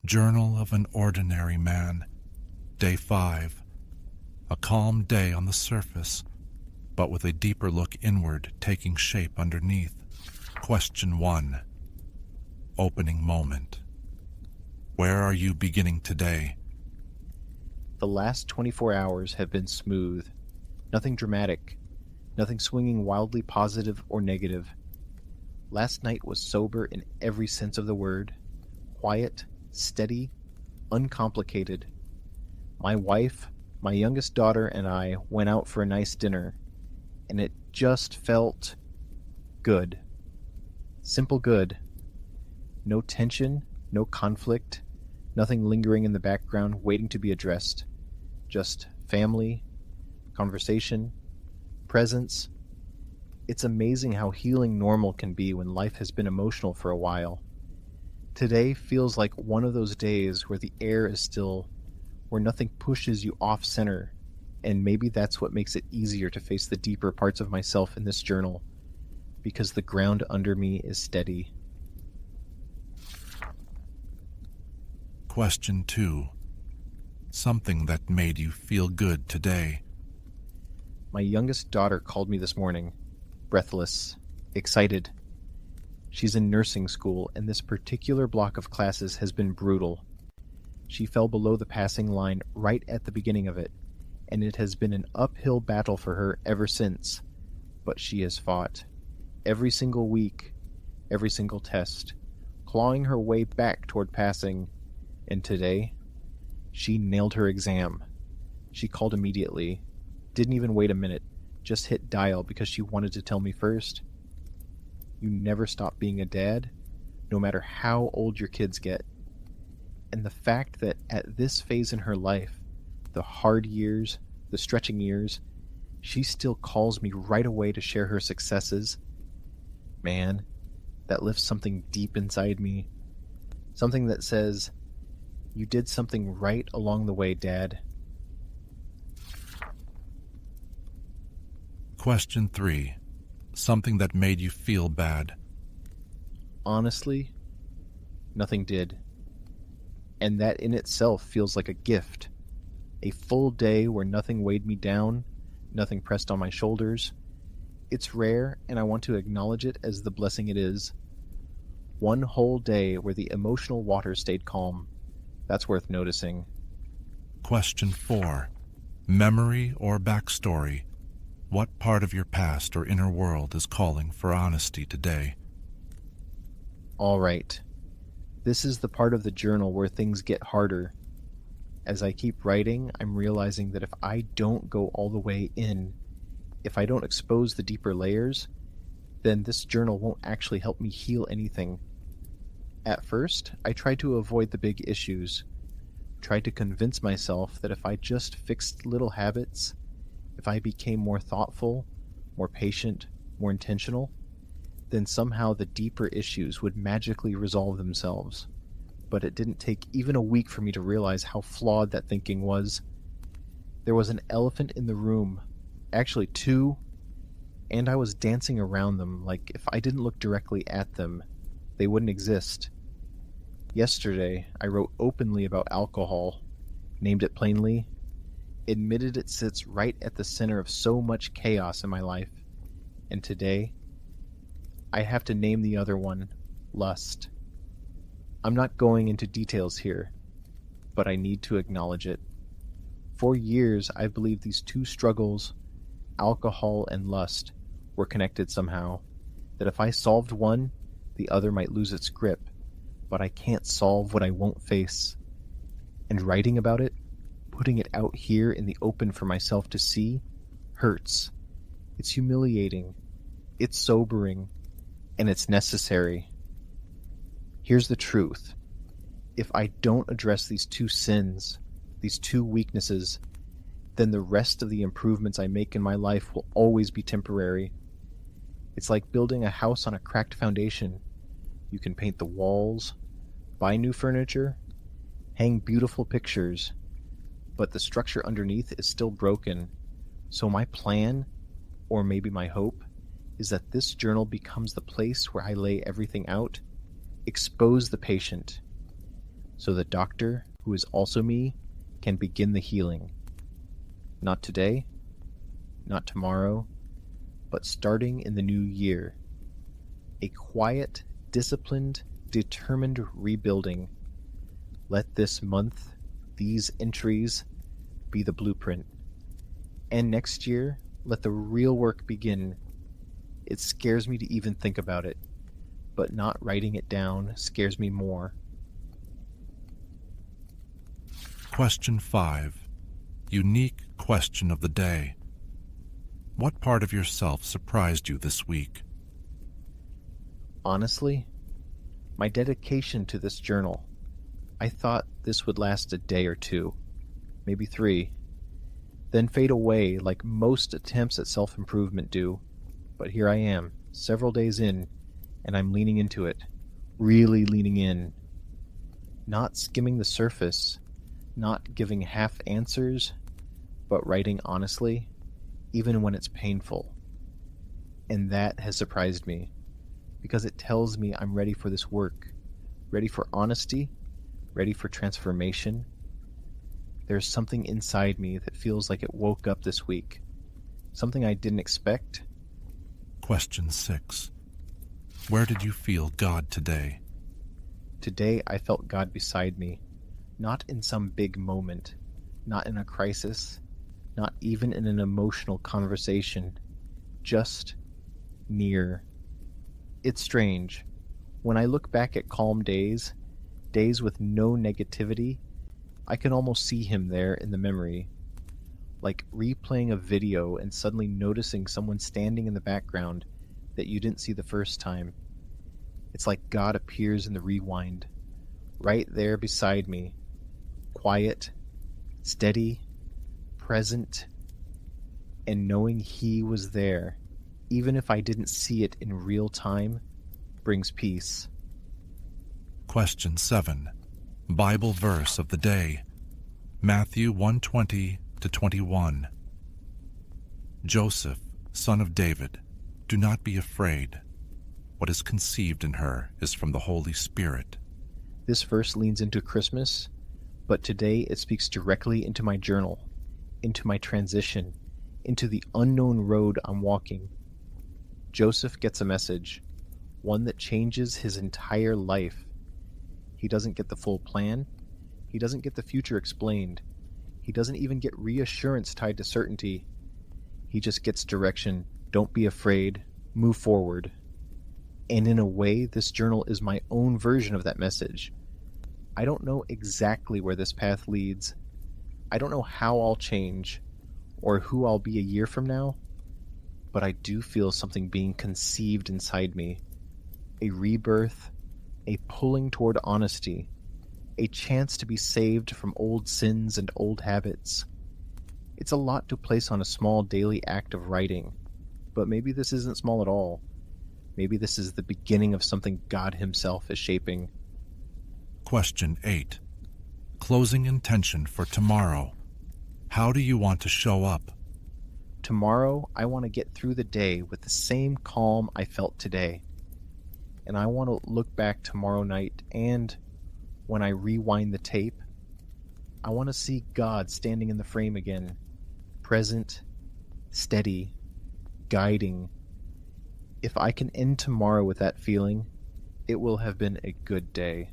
Journal of an Ordinary Man, Day 5. A calm day on the surface, but with a deeper look inward taking shape underneath. Question 1. Opening moment. Where are you beginning today? The last 24 hours have been smooth. Nothing dramatic. Nothing swinging wildly positive or negative. Last night was sober in every sense of the word. Quiet, steady, uncomplicated. My wife, my youngest daughter, and I went out for a nice dinner, and it just felt good. Simple good. No tension, no conflict, nothing lingering in the background waiting to be addressed. Just family, conversation, presence. It's amazing how healing normal can be when life has been emotional for a while. Today feels like one of those days where the air is still, where nothing pushes you off center, and maybe that's what makes it easier to face the deeper parts of myself in this journal, because the ground under me is steady. Question 2. Something that made you feel good today. My youngest daughter called me this morning, breathless, excited. She's in nursing school, and this particular block of classes has been brutal. She fell below the passing line right at the beginning of it, and it has been an uphill battle for her ever since. But she has fought. Every single week, every single test, clawing her way back toward passing. And today, she nailed her exam. She called immediately. Didn't even wait a minute. Just hit dial because she wanted to tell me first. You never stop being a dad, no matter how old your kids get. And the fact that at this phase in her life, the hard years, the stretching years, she still calls me right away to share her successes. Man, that lifts something deep inside me. Something that says, you did something right along the way, Dad. Question 3. Something that made you feel bad. Honestly, nothing did. And that in itself feels like a gift. A full day where nothing weighed me down, nothing pressed on my shoulders. It's rare, and I want to acknowledge it as the blessing it is. One whole day where the emotional water stayed calm. That's worth noticing. Question 4. Memory or backstory. What part of your past or inner world is calling for honesty today? All right. This is the part of the journal where things get harder. As I keep writing, I'm realizing that if I don't go all the way in, if I don't expose the deeper layers, then this journal won't actually help me heal anything. At first, I tried to avoid the big issues, tried to convince myself that if I just fixed little habits, if I became more thoughtful, more patient, more intentional, then somehow the deeper issues would magically resolve themselves. But it didn't take even a week for me to realize how flawed that thinking was. There was an elephant in the room, actually 2, and I was dancing around them like if I didn't look directly at them, they wouldn't exist. Yesterday, I wrote openly about alcohol, named it plainly, admitted it sits right at the center of so much chaos in my life. And today, I have to name the other one, lust. I'm not going into details here, but I need to acknowledge it. For years, I've believed these two struggles, alcohol and lust, were connected somehow, that if I solved one, the other might lose its grip, but I can't solve what I won't face. And writing about it, putting it out here in the open for myself to see, hurts. It's humiliating. It's sobering. And it's necessary. Here's the truth. If I don't address these 2 sins, these 2 weaknesses, then the rest of the improvements I make in my life will always be temporary. It's like building a house on a cracked foundation. You can paint the walls, buy new furniture, hang beautiful pictures, but the structure underneath is still broken. So my plan, or maybe my hope, is that this journal becomes the place where I lay everything out, expose the patient, so the doctor, who is also me, can begin the healing. Not today, not tomorrow, but starting in the new year. A quiet, disciplined, determined rebuilding. Let this month, these entries, be the blueprint. And next year, let the real work begin. It scares me to even think about it, but not writing it down scares me more. Question 5. Unique question of the day. What part of yourself surprised you this week? Honestly, my dedication to this journal. I thought this would last a day or two, maybe 3, then fade away like most attempts at self-improvement do. But here I am, several days in, and I'm leaning into it, really leaning in. Not skimming the surface, not giving half answers, but writing honestly, even when it's painful. And that has surprised me, because it tells me I'm ready for this work, ready for honesty, ready for transformation. There's something inside me that feels like it woke up this week, something I didn't expect. Question 6. Where did you feel God today? Today I felt God beside me, not in some big moment, not in a crisis, not even in an emotional conversation, just near. It's strange. When I look back at calm days, days with no negativity, I can almost see him there in the memory, like replaying a video and suddenly noticing someone standing in the background that you didn't see the first time. It's like God appears in the rewind, right there beside me, quiet, steady, present, and knowing he was there, even if I didn't see it in real time, brings peace. Question 7. Bible verse of the day. Matthew 1:20-21. Joseph, son of David, do not be afraid. What is conceived in her is from the Holy Spirit. This verse leans into Christmas, but today it speaks directly into my journal, into my transition, into the unknown road I'm walking. Joseph gets a message, one that changes his entire life. He doesn't get the full plan. He doesn't get the future explained. He doesn't even get reassurance tied to certainty. He just gets direction. Don't be afraid. Move forward. And in a way, this journal is my own version of that message. I don't know exactly where this path leads. I don't know how I'll change or who I'll be a year from now, but I do feel something being conceived inside me. A rebirth, a pulling toward honesty, a chance to be saved from old sins and old habits. It's a lot to place on a small daily act of writing, but maybe this isn't small at all. Maybe this is the beginning of something God Himself is shaping. Question 8. Closing intention for tomorrow. How do you want to show up? Tomorrow, I want to get through the day with the same calm I felt today. And I want to look back tomorrow night, and when I rewind the tape, I want to see God standing in the frame again, present, steady, guiding. If I can end tomorrow with that feeling, it will have been a good day.